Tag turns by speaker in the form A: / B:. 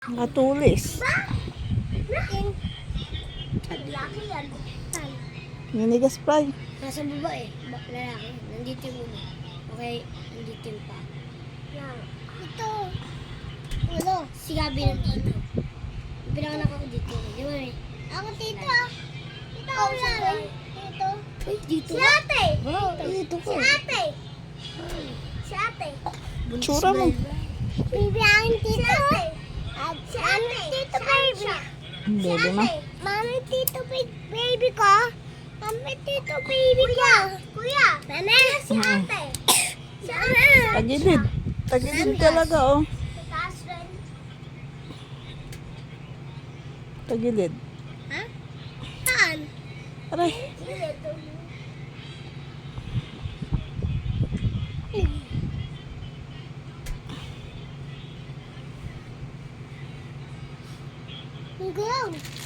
A: Nakatulis.
B: Laki yan.
A: Ninigas pa.
B: Nasa baba eh. Lalaki. Nandito yung una. Okay, nandito yung pa. Ito. Wala. Si Gabi nandito. Pinanganak ako dito. Di ba eh? Ako dito. Ito ako lang. Dito. Ay, dito. Si ate. Dito ko. Si ate. Si ate.
A: Tsura mo.
B: Baby, ang tito. Si ate. Tito, baby.
A: Baby mo.
B: Mami, tito, baby ko. Mami, tito, baby ko. Kuya. Mami, si ate. Si ate.
A: Tagilid. Tagilid talaga, oh.
B: Taas rin.
A: Tagilid.
B: Ha? Saan?
A: Aray.
B: Go.